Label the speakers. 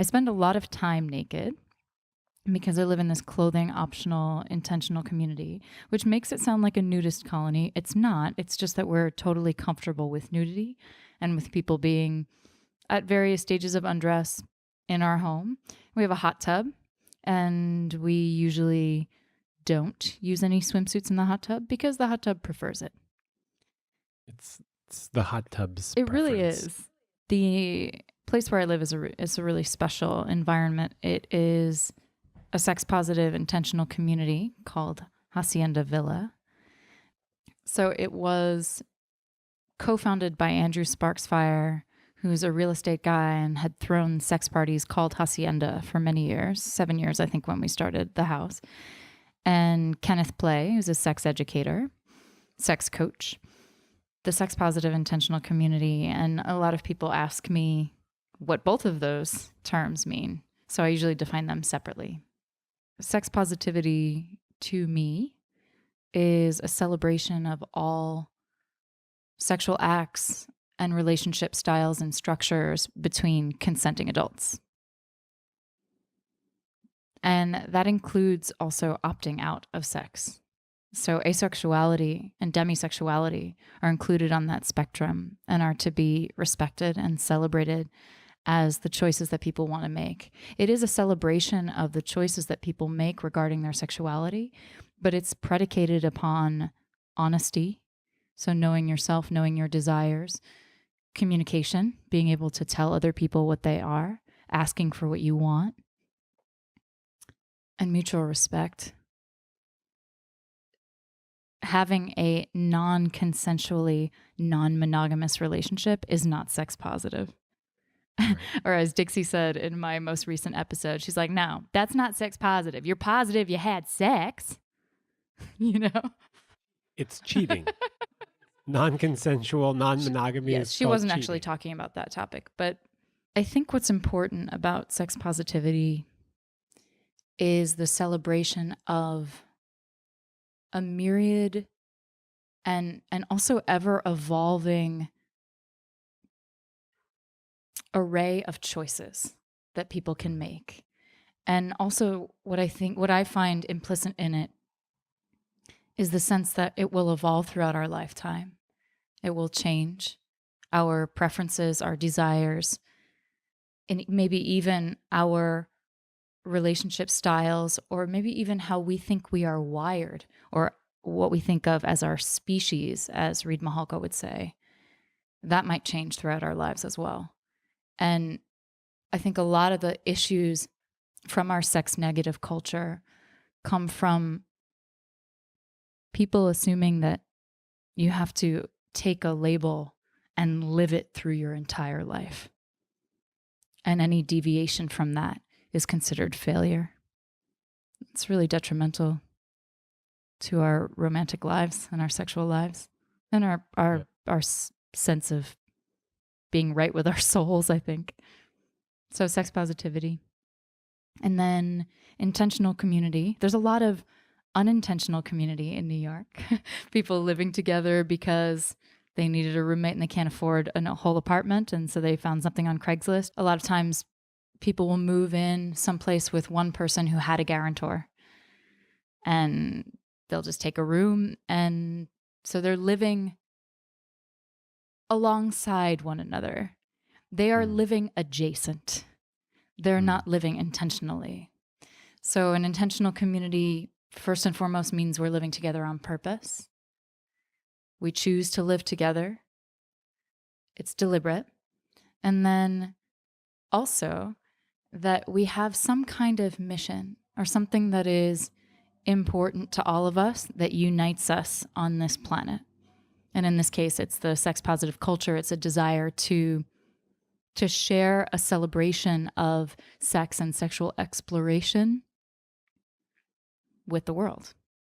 Speaker 1: I spend a lot of time naked because I live in this clothing optional intentional community, which makes it sound like a nudist colony. It's not. It's just that we're totally comfortable with nudity and with people being at various stages of undress in our home. We have a hot tub, and we usually don't use any swimsuits in the hot tub because the hot tub prefers it.
Speaker 2: It's the hot tub's
Speaker 1: It
Speaker 2: preference.
Speaker 1: really is. The place where I live is a really special environment. It is a sex positive intentional community called Hacienda Villa. So it was co-founded by Andrew Sparksfire, who's a real estate guy and had thrown sex parties called Hacienda for many years, 7 years, I think, when we started the house. And Kenneth Play, who's a sex educator, sex coach, the sex positive intentional community. And a lot of people ask me what both of those terms mean. So I usually define them separately. Sex positivity to me is a celebration of all sexual acts and relationship styles and structures between consenting adults. And that includes also opting out of sex. So asexuality and demisexuality are included on that spectrum and are to be respected and celebrated as the choices that people want to make. It is a celebration of the choices that people make regarding their sexuality, but it's predicated upon honesty. So knowing yourself, knowing your desires, communication, being able to tell other people what they are, asking for what you want, and mutual respect. Having a non-consensually, non-monogamous relationship is not sex positive. Right. Or as Dixie said in my most recent episode, she's like, no, that's not sex positive. You're positive you had sex. You know?
Speaker 2: It's cheating. Non-consensual, non-monogamy.
Speaker 1: Yes, she wasn't actually talking about that topic. But I think what's important about sex positivity is the celebration of a myriad and also ever evolving array of choices that people can make. And also what I find implicit in it is the sense that it will evolve throughout our lifetime. It will change our preferences, our desires, and maybe even our relationship styles, or maybe even how we think we are wired, or what we think of as our species, as Reed Mahalka would say. That might change throughout our lives as well. And I think a lot of the issues from our sex negative culture come from people assuming that you have to take a label and live it through your entire life. And any deviation from that is considered failure. It's really detrimental to our romantic lives and our sexual lives and our sense of being right with our souls, I think. So sex positivity. And then intentional community. There's a lot of unintentional community in New York. People living together because they needed a roommate and they can't afford a whole apartment, and so they found something on Craigslist. A lot of times people will move in someplace with one person who had a guarantor, and they'll just take a room, and so they're living alongside one another. They are living adjacent. They're not living intentionally. So an intentional community, first and foremost, means we're living together on purpose. We choose to live together. It's deliberate. And then also that we have some kind of mission or something that is important to all of us that unites us on this planet. And in this case, it's the sex positive culture. It's a desire to share a celebration of sex and sexual exploration with the world.